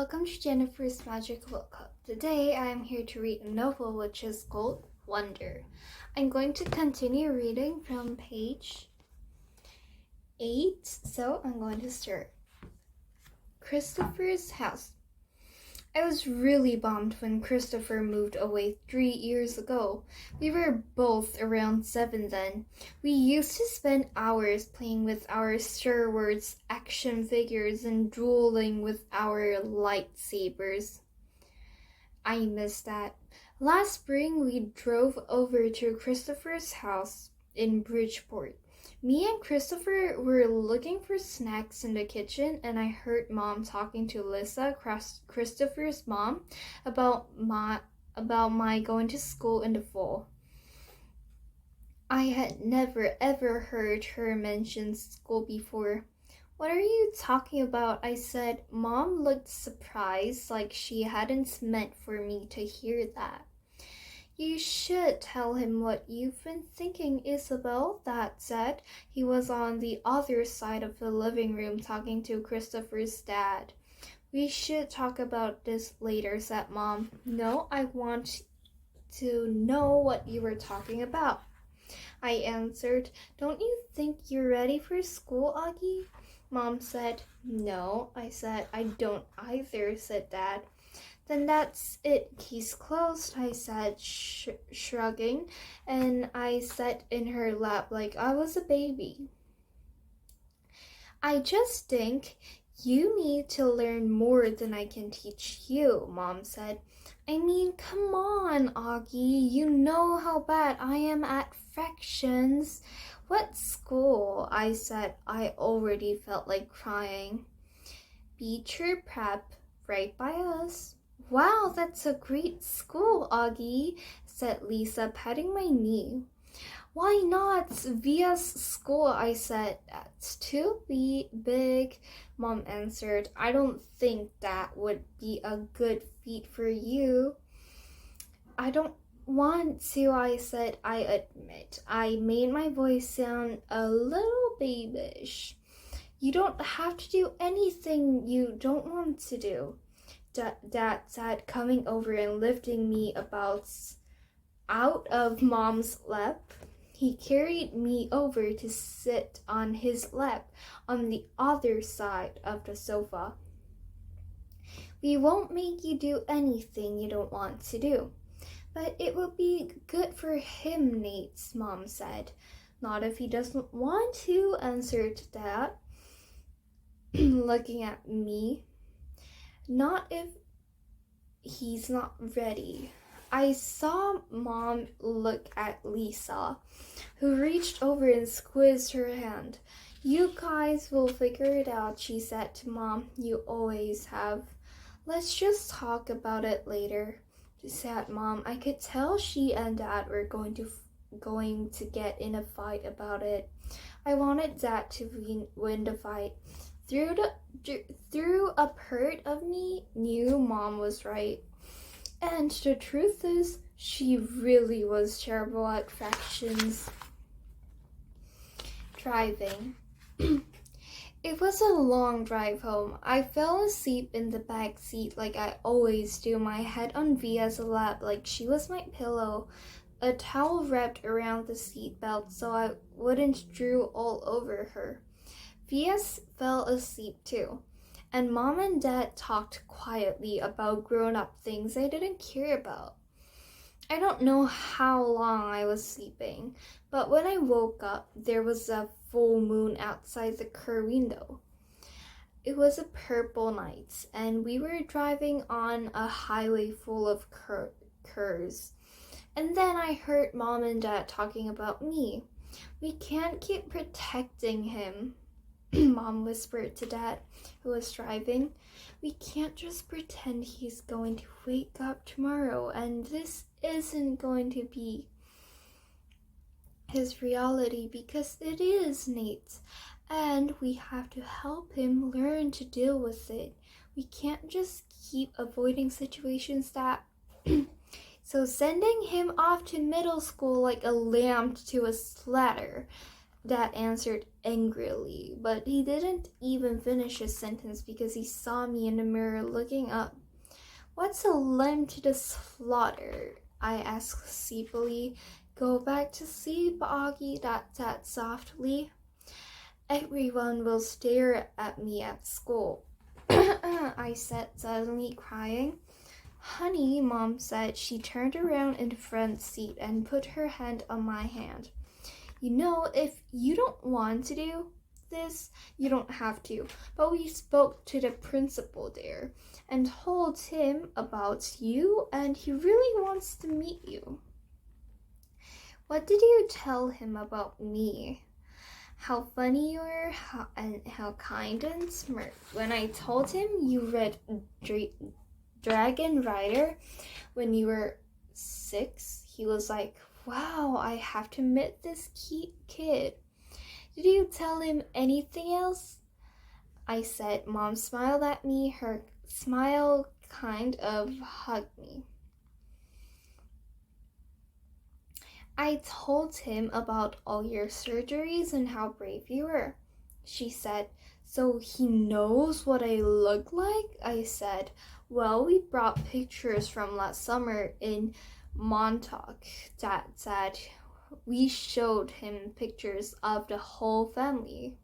welcome to Jennifer's Magical Cup. Today I am here to read a novel which is called Wonder. I'm going to continue reading from page 8, so I'm going to start. Christopher's house. I was really bummed when Christopher moved away 3 years ago. We were both around 7 then. We used to spend hours playing with our Star Wars action figures and dueling with our lightsabers. I miss that. Last spring we drove over to Christopher's house in Bridgeport. Me and Christopher were looking for snacks in the kitchen, and I heard Mom talking to Lisa, Christopher's mom, about my going to school in the fall. I had never ever heard her mention school before. "What are you talking about?" I said. Mom looked surprised, like she hadn't meant for me to hear that. "You should tell him what you've been thinking, Isabel," Dad said. He was on the other side of the living room talking to Christopher's dad. "We should talk about this later," said Mom. "No, I want to know what you were talking about," I answered. "Don't you think you're ready for school, Augie?" Mom said. "No," I said. "I don't either," said Dad. "Then that's it, he's closed," I said, shrugging, and I sat in her lap like I was a baby. "I just think you need to learn more than I can teach you," Mom said. "I mean, come on, Augie, you know how bad I am at fractions." "What school?" I said. I already felt like crying. "Beecher Prep, right by us." "Wow, that's a great school, Augie," said Lisa, patting my knee. "Why not Via's school?" I said. "That's too big," Mom answered. "I don't think that would be a good fit for you." "I don't want to," I said. I admit I made my voice sound a little babyish. "You don't have to do anything you don't want to do," Dad said, coming over and lifting me out of Mom's lap. He carried me over to sit on his lap on the other side of the sofa. "We won't make you do anything you don't want to do." "But it would be good for him, Nate," Mom said. "Not if he doesn't want to," answered Dad, looking at me. "Not if he's not ready." I saw Mom look at Lisa, who reached over and squeezed her hand. "You guys will figure it out," she said to Mom. "You always have." "Let's just talk about it later," said Mom. I could tell she and Dad were going to get in a fight about it. I wanted Dad to win the fight. Through a part of me knew Mom was right. And the truth is, she really was terrible at fractions. Driving. It was a long drive home. I fell asleep in the back seat like I always do, my head on Via's lap like she was my pillow, a towel wrapped around the seat belt so I wouldn't drool all over her. Via fell asleep too, and Mom and Dad talked quietly about grown-up things I didn't care about. I don't know how long I was sleeping, but when I woke up, there was a full moon outside the car window. It was a purple night, and we were driving on a highway full of cars. And then I heard Mom and Dad talking about me. "We can't keep protecting him," Mom whispered to Dad, who was driving. "We can't just pretend he's going to wake up tomorrow and this isn't going to be his reality, because it is, Nate. And we have to help him learn to deal with it. We can't just keep avoiding situations that..." "So sending him off to middle school like a lamb to a slaughter," Dad answered angrily, but he didn't even finish his sentence because he saw me in the mirror looking up. "What's a lamb to the slaughter?" I asked sleepily. "Go back to sleep, Augie," Dad said softly. "Everyone will stare at me at school," I said, suddenly crying. "Honey," Mom said. She turned around in the front seat and put her hand on my hand. "You know, if you don't want to do this, you don't have to. But we spoke to the principal there and told him about you, and he really wants to meet you." "What did you tell him about me?" "How funny you were, how kind and smart. When I told him you read Dragon Rider when you were 6, he was like, 'Wow, I have to meet this kid.' Did you tell him anything else?" I said. Mom smiled at me. Her smile kind of hugged me. "I told him about all your surgeries and how brave you were," she said. "So he knows what I look like?" I said. "Well, we brought pictures from last summer in Montauk," Dad said. "We showed him pictures of the whole family.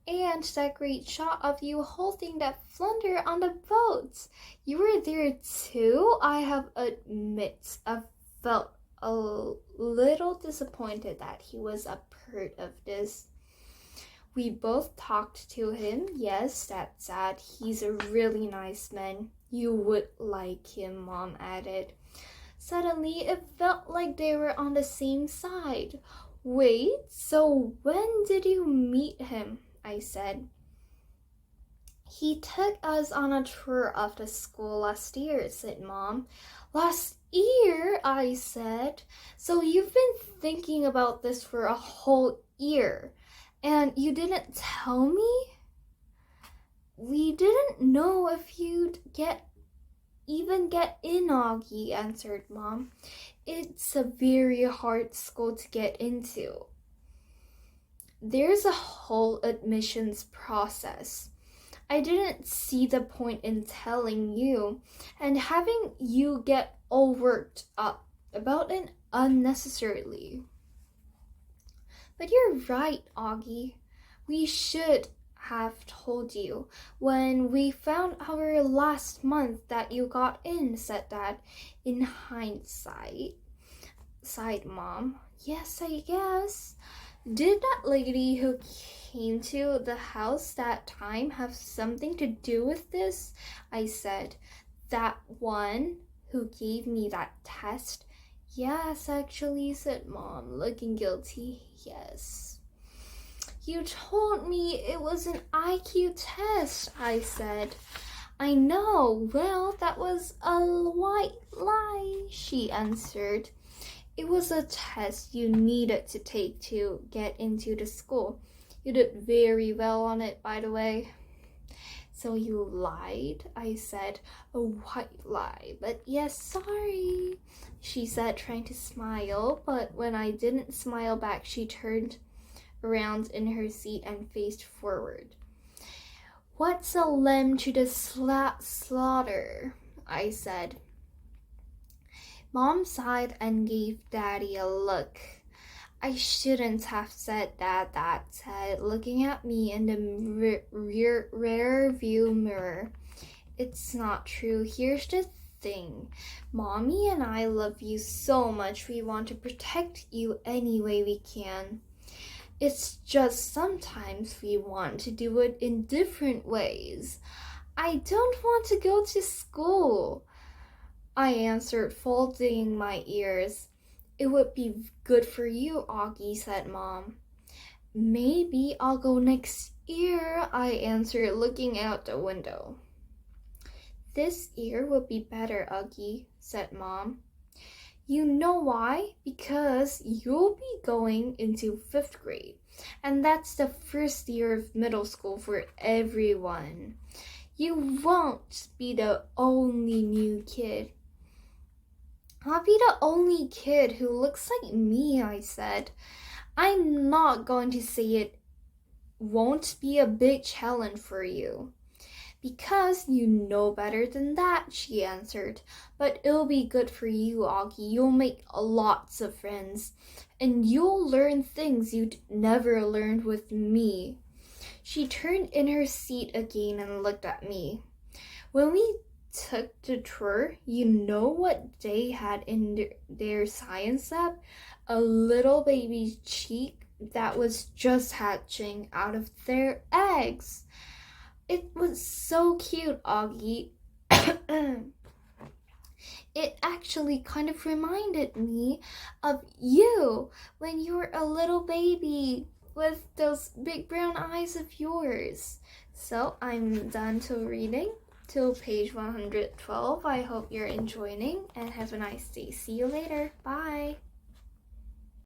And that great shot of you holding that flounder on the boat. You were there too?" I have admit I felt a little disappointed that he was a part of this. "We both talked to him. Yes," Dad said. "He's a really nice man. You would like him," Mom added. Suddenly, it felt like they were on the same side. "Wait, so when did you meet him?" I said. "He took us on a tour of the school last year," said Mom. "Last year?" I said. "So you've been thinking about this for a whole year, and you didn't tell me?" "We didn't know if you'd even get in," Augie answered Mom. "It's a very hard school to get into. There's a whole admissions process. I didn't see the point in telling you and having you get all worked up about it unnecessarily." "But you're right, Augie. We should have told you when we found out last month that you got in," said Dad. "In hindsight," sighed Mom. "Yes, I guess. Did that lady who came to the house that time have something to do with this?" I said. "That one who gave me that test?" "Yes, actually," said Mom, looking guilty. "Yes." "You told me it was an IQ test," I said. "I know. Well, that was a white lie," she answered. "It was a test you needed to take to get into the school. You did very well on it, by the way." "So you lied?" I said. "A white lie, but yes, sorry," she said, trying to smile. But when I didn't smile back, she turned around in her seat and faced forward. "What's a lamb to the slaughter?" I said. Mom sighed and gave Daddy a look. "I shouldn't have said that," Dad said, looking at me in the rear view mirror. "It's not true. Here's the thing. Mommy and I love you so much. We want to protect you any way we can. It's just sometimes we want to do it in different ways. I don't want to go to school," I answered, folding my ears. "It would be good for you," Augie said, Mom. "Maybe I'll go next year," I answered, looking out the window. "This year will be better, Augie," said Mom. "You know why? Because you'll be going into 5th grade, and that's the first year of middle school for everyone. You won't be the only new kid." "I'll be the only kid who looks like me," I said. I'm not going to say it won't be a big challenge for you. Because you know better than that, she answered. But it'll be good for you, Augie. You'll make lots of friends. And you'll learn things you'd never learned with me. She turned in her seat again and looked at me. When we took the tour, you know what they had in their science lab? A little baby cheek that was just hatching out of their eggs. It was so cute, Augie. It actually kind of reminded me of you when you were a little baby with those big brown eyes of yours. So I'm done to reading till page 112. I hope you're enjoying and have a nice day. See you later. Bye.